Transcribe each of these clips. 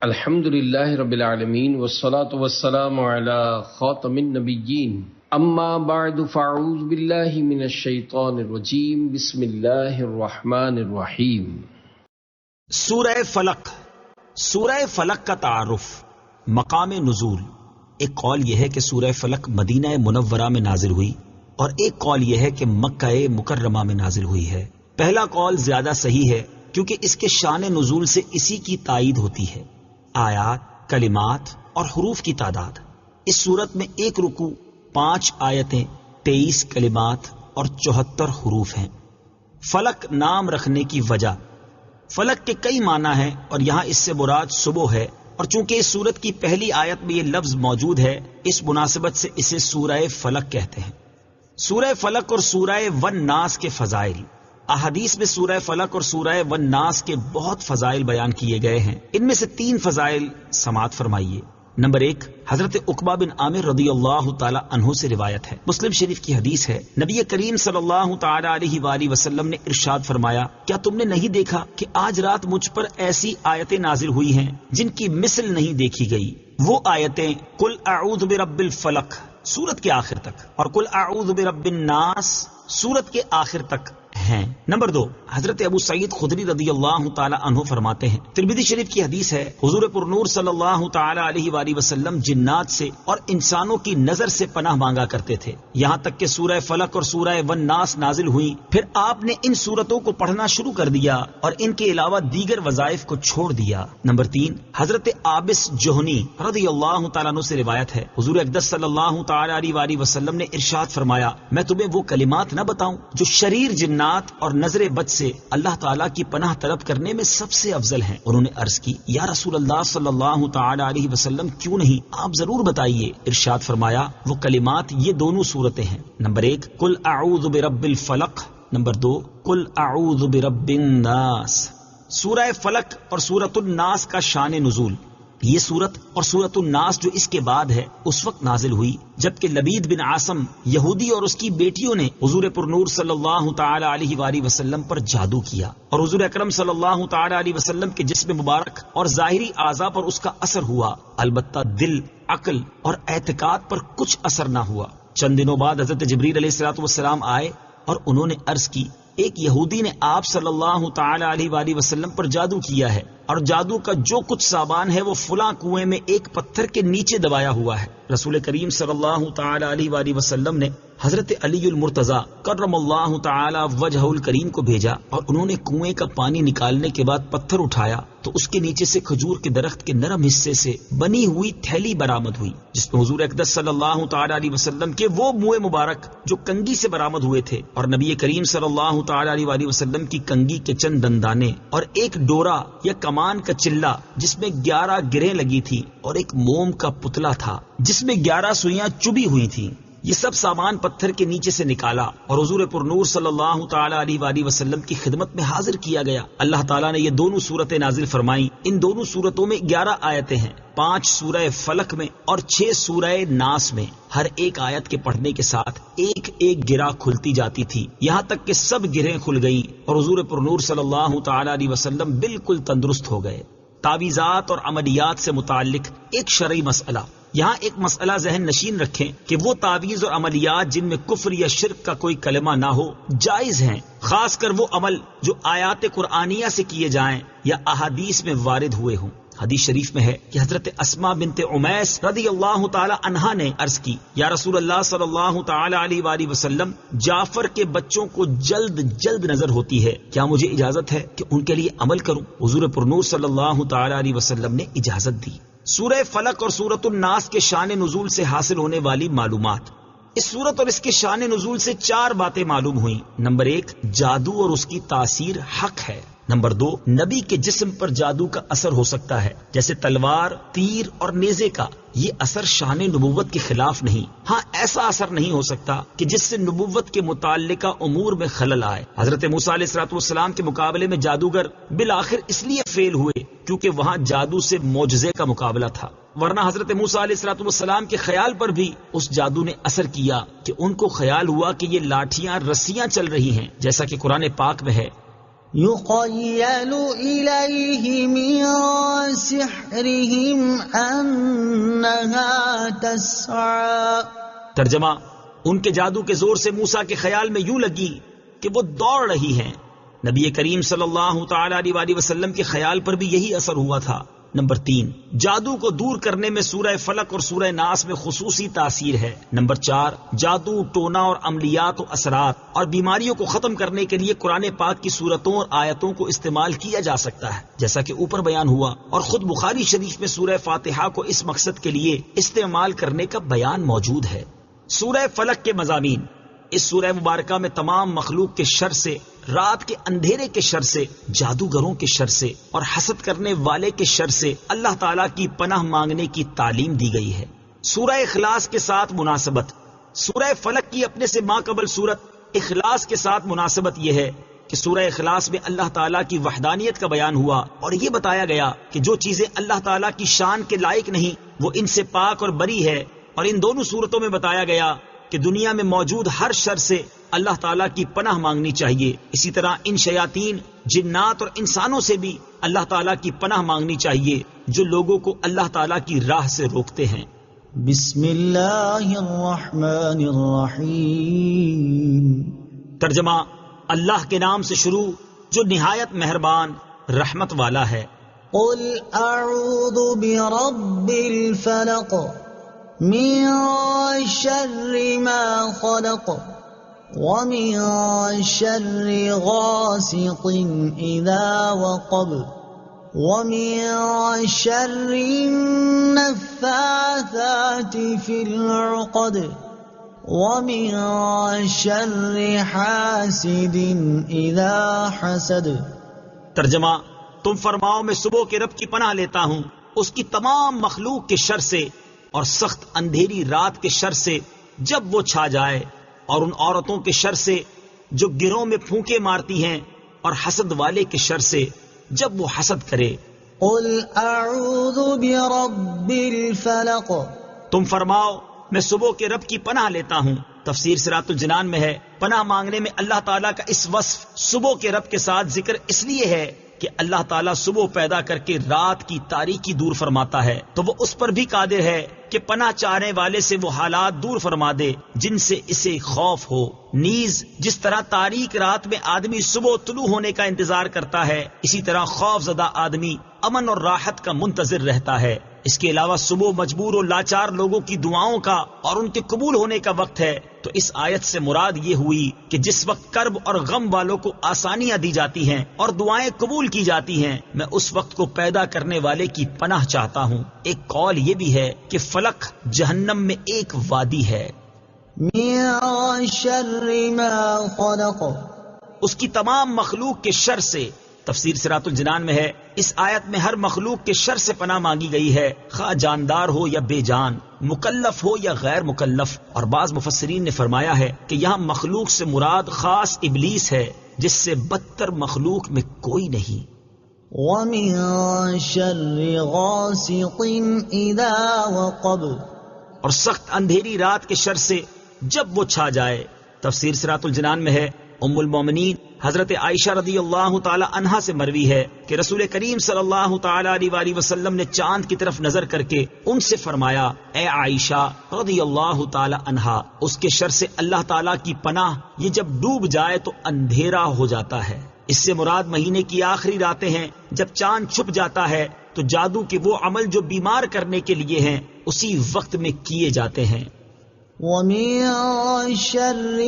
الحمد للہ رب العالمین والصلاة والسلام علی خاتم النبیین اما بعد فاعوذ باللہ من الشیطان الرجیم بسم اللہ الرحمن الرحیم۔ سورہ فلق۔ سورہ فلق کا تعارف، مقام نزول۔ ایک قول یہ ہے کہ سورہ فلق مدینہ منورہ میں نازل ہوئی اور ایک قول یہ ہے کہ مکہ مکرمہ میں نازل ہوئی ہے۔ پہلا قول زیادہ صحیح ہے کیونکہ اس کے شان نزول سے اسی کی تائید ہوتی ہے۔ آیات، کلمات اور حروف کی تعداد، اس صورت میں ایک رکوع، 5 آیتیں، 23 کلمات اور 74 حروف ہیں۔ فلق نام رکھنے کی وجہ، فلق کے کئی معنی ہیں اور یہاں اس سے مراد صبح ہے، اور چونکہ اس سورت کی پہلی آیت میں یہ لفظ موجود ہے اس مناسبت سے اسے سورہ فلق کہتے ہیں۔ سورہ فلق اور سورہ والناس کے فضائل۔ احادیث میں سورہ فلق اور سورہ والناس کے بہت فضائل بیان کیے گئے ہیں۔ ان میں سے 3 فضائل سماعت فرمائیے۔ نمبر 1، حضرت عقبہ بن عامر رضی اللہ تعالی عنہ سے روایت ہے، مسلم شریف کی حدیث ہے، نبی کریم صلی اللہ تعالی علیہ وآلہ وسلم نے ارشاد فرمایا، کیا تم نے نہیں دیکھا کہ آج رات مجھ پر ایسی آیتیں نازل ہوئی ہیں جن کی مثل نہیں دیکھی گئی؟ وہ آیتیں قل اعوذ برب الفلق سورت کے آخر تک اور قل اعوذ برب الناس سورت کے آخر تک ہیں۔ نمبر 2، حضرت ابو سعید خدری رضی اللہ تعالی عنہ فرماتے ہیں، ترمذی شریف کی حدیث ہے، حضور پر نور صلی اللہ تعالی علیہ وآلہ وسلم جنات سے اور انسانوں کی نظر سے پناہ مانگا کرتے تھے، یہاں تک کہ سورہ فلق اور سورہ والناس نازل ہوئی، پھر آپ نے ان سورتوں کو پڑھنا شروع کر دیا اور ان کے علاوہ دیگر وظائف کو چھوڑ دیا۔ نمبر 3، حضرت عابس جوہنی رضی اللہ تعالیٰ عنہ سے روایت ہے، حضور اقدس صلی اللہ تعالی علیہ وآلہ وسلم نے ارشاد فرمایا، میں تمہیں وہ کلمات نہ بتاؤں جو شریر جنات اور نظر بد سے اللہ تعالیٰ کی پناہ طلب کرنے میں سب سے افضل ہیں؟ انہوں نے عرض کی، یا رسول اللہ صلی اللہ تعالی علیہ وسلم کیوں نہیں، آپ ضرور بتائیے۔ ارشاد فرمایا، وہ کلمات یہ دونوں صورتیں ہیں، نمبر 1 قل اعوذ برب الفلق، نمبر 2 قل اعوذ برب الناس۔ سورہ فلق اور سورۃ الناس کا شان نزول، یہ سورت اور سورۃ الناس جو اس کے بعد ہے اس وقت نازل ہوئی جبکہ لبید بن عاصم یہودی اور اس کی بیٹیوں نے حضور پر نور صلی اللہ تعالی علیہ وآلہ وسلم پر جادو کیا اور حضور اکرم صلی اللہ تعالی علیہ وسلم کے جسم مبارک اور ظاہری اعضاء پر اس کا اثر ہوا، البتہ دل، عقل اور اعتقاد پر کچھ اثر نہ ہوا۔ چند دنوں بعد حضرت جبریل علیہ السلام آئے اور انہوں نے عرض کی، ایک یہودی نے آپ صلی اللہ تعالی علیہ وآلہ وسلم پر جادو کیا ہے اور جادو کا جو کچھ سامان ہے وہ فلاں کنویں میں ایک پتھر کے نیچے دبایا ہوا ہے۔ رسول کریم صلی اللہ تعالی علیہ وآلہ وسلم نے حضرت علی المرتضی کرم اللہ تعالی وجہہ الکریم کو بھیجا اور انہوں نے کنویں کا پانی نکالنے کے بعد پتھر اٹھایا تو اس کے نیچے سے کھجور کے درخت کے نرم حصے سے بنی ہوئی تھیلی برآمد ہوئی جس میں حضور اقدس صلی اللہ تعالی علیہ وسلم کے وہ منہ مبارک جو کنگھی سے برآمد ہوئے تھے اور نبی کریم صلی اللہ تعالی علیہ وآلہ وسلم کی کنگھی کے چند دندانے اور ایک ڈورا یا کمان کا چلہ جس میں 11 گرہیں لگی تھی اور ایک موم کا پتلا تھا جس میں 11 سوئیاں چبھی ہوئی تھیں، یہ سب سامان پتھر کے نیچے سے نکالا اور حضور پر نور صلی اللہ تعالی علیہ وآلہ وسلم کی خدمت میں حاضر کیا گیا۔ اللہ تعالیٰ نے یہ دونوں صورتیں نازل فرمائیں۔ ان دونوں صورتوں میں 11 آیتیں ہیں، 5 سورہ فلق میں اور 6 سورہ ناس میں۔ ہر ایک آیت کے پڑھنے کے ساتھ ایک ایک گرہ کھلتی جاتی تھی، یہاں تک کہ سب گرہیں کھل گئیں اور حضور پر نور صلی اللہ تعالی علیہ وسلم بالکل تندرست ہو گئے۔ تعویذات اور عملیات سے متعلق ایک شرعی مسئلہ، یہاں ایک مسئلہ ذہن نشین رکھیں کہ وہ تعویذ اور عملیات جن میں کفر یا شرک کا کوئی کلمہ نہ ہو جائز ہیں، خاص کر وہ عمل جو آیات قرآنیہ سے کیے جائیں یا احادیث میں وارد ہوئے ہوں۔ حدیث شریف میں ہے کہ حضرت اسماء بنت عمیس رضی اللہ تعالی عنہا نے عرض کی، یا رسول اللہ صلی اللہ تعالی علیہ وآلہ وسلم، جعفر کے بچوں کو جلد جلد نظر ہوتی ہے، کیا مجھے اجازت ہے کہ ان کے لیے عمل کروں؟ حضور پر نور صلی اللہ تعالی علیہ وسلم نے اجازت دی۔ سورہ فلق اور سورۃ الناس کے شان نزول سے حاصل ہونے والی معلومات۔ اس سورت اور اس کے شان نزول سے 4 باتیں معلوم ہوئیں۔ نمبر 1، جادو اور اس کی تاثیر حق ہے۔ نمبر 2، نبی کے جسم پر جادو کا اثر ہو سکتا ہے جیسے تلوار، تیر اور نیزے کا، یہ اثر شان نبوت کے خلاف نہیں، ہاں ایسا اثر نہیں ہو سکتا کہ جس سے نبوت کے متعلقہ امور میں خلل آئے۔ حضرت موسیٰ علیہ السلام کے مقابلے میں جادوگر بالآخر اس لیے فیل ہوئے کیونکہ وہاں جادو سے معجزے کا مقابلہ تھا، ورنہ حضرت موسیٰ علیہ السلام کے خیال پر بھی اس جادو نے اثر کیا کہ ان کو خیال ہوا کہ یہ لاٹھیاں رسیاں چل رہی ہیں، جیسا کہ قرآن پاک میں ہے، يخيل إليه من سحرهم أنها تسعى. ترجمہ: ان کے جادو کے زور سے موسیٰ کے خیال میں یوں لگی کہ وہ دوڑ رہی ہیں. نبی کریم صلی اللہ تعالی علیہ وسلم کے خیال پر بھی یہی اثر ہوا تھا. نمبر 3، جادو کو دور کرنے میں سورہ فلق اور سورہ ناس میں خصوصی تاثیر ہے. نمبر 4، جادو، ٹونا اور عملیات و اثرات اور بیماریوں کو ختم کرنے کے لیے قرآن پاک کی سورتوں اور آیتوں کو استعمال کیا جا سکتا ہے، جیسا کہ اوپر بیان ہوا، اور خود بخاری شریف میں سورہ فاتحہ کو اس مقصد کے لیے استعمال کرنے کا بیان موجود ہے. سورہ فلق کے مضامین: اس سورہ مبارکہ میں تمام مخلوق کے شر سے، رات کے اندھیرے کے شر سے، جادوگروں کے شر سے اور حسد کرنے والے کے شر سے اللہ تعالیٰ کی پناہ مانگنے کی تعلیم دی گئی ہے. سورہ اخلاص کے ساتھ مناسبت: سورہ فلق کی اپنے سے ماقبل سورت اخلاص کے ساتھ مناسبت یہ ہے کہ سورہ اخلاص میں اللہ تعالیٰ کی وحدانیت کا بیان ہوا اور یہ بتایا گیا کہ جو چیزیں اللہ تعالیٰ کی شان کے لائق نہیں وہ ان سے پاک اور بری ہے، اور ان دونوں صورتوں میں بتایا گیا کہ دنیا میں موجود ہر شر سے اللہ تعالیٰ کی پناہ مانگنی چاہیے. اسی طرح ان شیاطین، جنات اور انسانوں سے بھی اللہ تعالیٰ کی پناہ مانگنی چاہیے جو لوگوں کو اللہ تعالیٰ کی راہ سے روکتے ہیں. بسم اللہ الرحمن الرحیم. ترجمہ: اللہ کے نام سے شروع جو نہایت مہربان رحمت والا ہے. قل اعوذ برب الفلق من شر ما خلق ومن شر غاسق اذا وقب ومن شر النفاثات في العقد ومن شر حاسد اذا حسد. ترجمہ: تم فرماؤ میں صبح کے رب کی پناہ لیتا ہوں اس کی تمام مخلوق کے شر سے اور سخت اندھیری رات کے شر سے جب وہ چھا جائے، اور ان عورتوں کے شر سے جو گروہ میں پھونکے مارتی ہیں، اور حسد والے کے شر سے جب وہ حسد کرے. قل اعوذ برب الفلق. تم فرماؤ میں صبح کے رب کی پناہ لیتا ہوں. تفسیر صراط الجنان میں ہے پناہ مانگنے میں اللہ تعالیٰ کا اس وصف صبح کے رب کے ساتھ ذکر اس لیے ہے کہ اللہ تعالیٰ صبح پیدا کر کے رات کی تاریکی دور فرماتا ہے تو وہ اس پر بھی قادر ہے کہ پناہ چاہنے والے سے وہ حالات دور فرما دے جن سے اسے خوف ہو. نیز جس طرح تاریک رات میں آدمی صبح طلوع ہونے کا انتظار کرتا ہے، اسی طرح خوف زدہ آدمی امن اور راحت کا منتظر رہتا ہے. اس کے علاوہ صبح مجبور و لاچار لوگوں کی دعاؤں کا اور ان کے قبول ہونے کا وقت ہے. تو اس آیت سے مراد یہ ہوئی کہ جس وقت کرب اور غم والوں کو آسانیاں دی جاتی ہیں اور دعائیں قبول کی جاتی ہیں، میں اس وقت کو پیدا کرنے والے کی پناہ چاہتا ہوں. ایک قول یہ بھی ہے کہ فلق جہنم میں ایک وادی ہے. من شر ما خلق. اس کی تمام مخلوق کے شر سے. تفسیر صراط الجنان میں ہے اس آیت میں ہر مخلوق کے شر سے پناہ مانگی گئی ہے، خواہ جاندار ہو یا بے جان، مکلف ہو یا غیر مکلف. اور بعض مفسرین نے فرمایا ہے کہ یہاں مخلوق سے مراد خاص ابلیس ہے جس سے بدتر مخلوق میں کوئی نہیں. ومن شر غاسق اذا وقب. اور سخت اندھیری رات کے شر سے جب وہ چھا جائے. تفسیر صراط الجنان میں ہے ام المومنین حضرت عائشہ رضی اللہ تعالی عنہا سے مروی ہے کہ رسول کریم صلی اللہ تعالی علیہ وسلم نے چاند کی طرف نظر کر کے ان سے فرمایا، اے عائشہ رضی اللہ تعالی عنہا، اس کے شر سے اللہ تعالی کی پناہ، یہ جب ڈوب جائے تو اندھیرا ہو جاتا ہے. اس سے مراد مہینے کی آخری راتیں ہیں جب چاند چھپ جاتا ہے تو جادو کے وہ عمل جو بیمار کرنے کے لیے ہیں اسی وقت میں کیے جاتے ہیں. وَمِن شَرِّ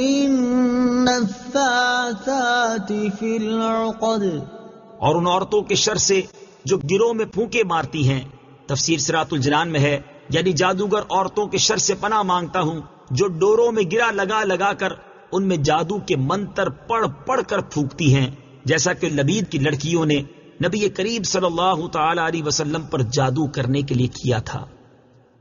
النَّفَّاثَاتِ فِي الْعُقَدِ. اور ان عورتوں کے شر سے جو گروہ میں پھونکے مارتی ہیں. تفسیر صراط الجنان میں ہے یعنی جادوگر عورتوں کے شر سے پناہ مانگتا ہوں جو ڈوروں میں گرا لگا لگا کر ان میں جادو کے منتر پڑھ پڑھ کر پھونکتی ہیں، جیسا کہ لبید کی لڑکیوں نے نبی کریم صلی اللہ تعالی علیہ وسلم پر جادو کرنے کے لیے کیا تھا.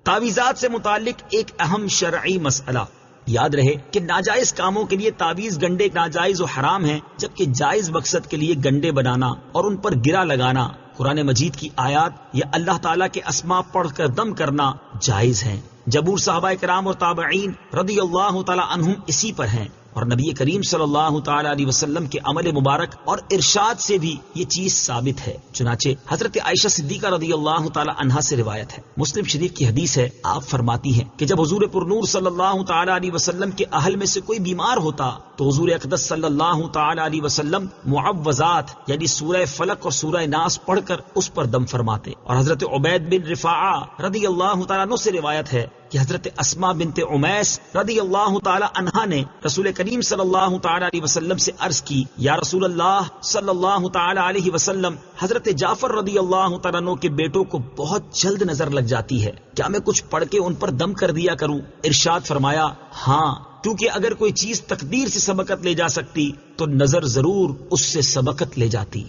تعویذات سے متعلق ایک اہم شرعی مسئلہ. یاد رہے کہ ناجائز کاموں کے لیے تعویذ گنڈے ناجائز و حرام ہیں، جبکہ جائز مقصد کے لیے گنڈے بنانا اور ان پر گرا لگانا، قرآن مجید کی آیات یا اللہ تعالیٰ کے اسماء پڑھ کر دم کرنا جائز ہیں. جبور صحابہ کرام اور تابعین رضی اللہ تعالی عنہم اسی پر ہیں. اور نبی کریم صلی اللہ تعالی علیہ وسلم کے عمل مبارک اور ارشاد سے بھی یہ چیز ثابت ہے۔ چنانچہ حضرت عائشہ صدیقہ رضی اللہ تعالی عنہا سے روایت ہے، مسلم شریف کی حدیث ہے، آپ فرماتی ہیں کہ جب حضور پر نور صلی اللہ تعالی علیہ وسلم کے اہل میں سے کوئی بیمار ہوتا تو حضور اقدس صلی اللہ تعالی علیہ وسلم معوذات یعنی سورہ فلق اور سورہ ناس پڑھ کر اس پر دم فرماتے۔ اور حضرت عبید بن رفاعہ رضی اللہ تعالیٰ عنہ سے روایت ہے کہ حضرت اسماء بنت عمیس رضی اللہ تعالی عنہا نے رسول کریم صلی اللہ تعالی علیہ وسلم سے عرض کی، یا رسول اللہ صلی اللہ تعالی علیہ وسلم، حضرت جعفر رضی اللہ تعالیٰ عنہ کے بیٹوں کو بہت جلد نظر لگ جاتی ہے، کیا میں کچھ پڑھ کے ان پر دم کر دیا کروں؟ ارشاد فرمایا، ہاں، کیونکہ اگر کوئی چیز تقدیر سے سبقت لے جا سکتی تو نظر ضرور اس سے سبقت لے جاتی۔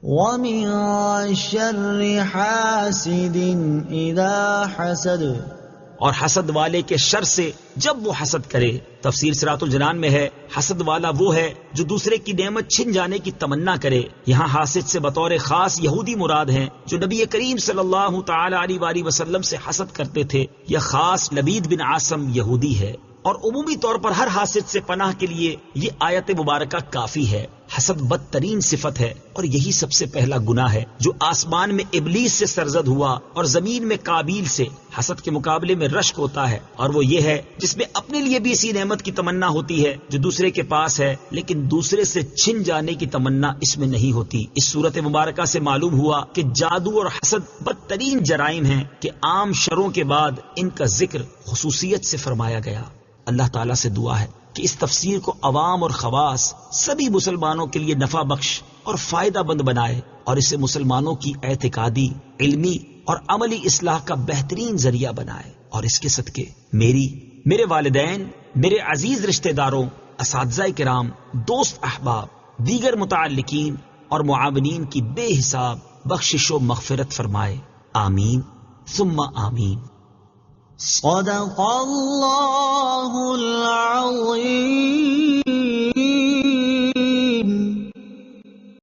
وَمِن شَرِّ حَاسِدٍ إِذَا حَسَدَ، اور حسد والے کے شر سے جب وہ حسد کرے۔ تفسیر صراط الجنان میں ہے، حسد والا وہ ہے جو دوسرے کی نعمت چھن جانے کی تمنا کرے۔ یہاں حاسد سے بطور خاص یہودی مراد ہیں جو نبی کریم صلی اللہ تعالی علیہ وآلہ وسلم سے حسد کرتے تھے۔ یہ خاص لبید بن عاصم یہودی ہے، اور عمومی طور پر ہر حاسد سے پناہ کے لیے یہ آیت مبارکہ کافی ہے۔ حسد بدترین صفت ہے اور یہی سب سے پہلا گناہ ہے جو آسمان میں ابلیس سے سرزد ہوا اور زمین میں قابیل سے۔ حسد کے مقابلے میں رشک ہوتا ہے، اور وہ یہ ہے جس میں اپنے لیے بھی اسی نعمت کی تمنا ہوتی ہے جو دوسرے کے پاس ہے، لیکن دوسرے سے چھن جانے کی تمنا اس میں نہیں ہوتی۔ اس صورت مبارکہ سے معلوم ہوا کہ جادو اور حسد بدترین جرائم ہیں کہ عام شروں کے بعد ان کا ذکر خصوصیت سے فرمایا گیا۔ اللہ تعالیٰ سے دعا ہے کہ اس تفسیر کو عوام اور خواص سبھی مسلمانوں کے لیے نفع بخش اور فائدہ مند بنائے، اور اسے مسلمانوں کی اعتقادی، علمی اور عملی اصلاح کا بہترین ذریعہ بنائے، اور اس کے صدقے میرے والدین، میرے عزیز رشتہ داروں، اساتذہ کرام، دوست احباب، دیگر متعلقین اور معاونین کی بے حساب بخشش و مغفرت فرمائے، آمین ثم آمین۔ صدق اللہ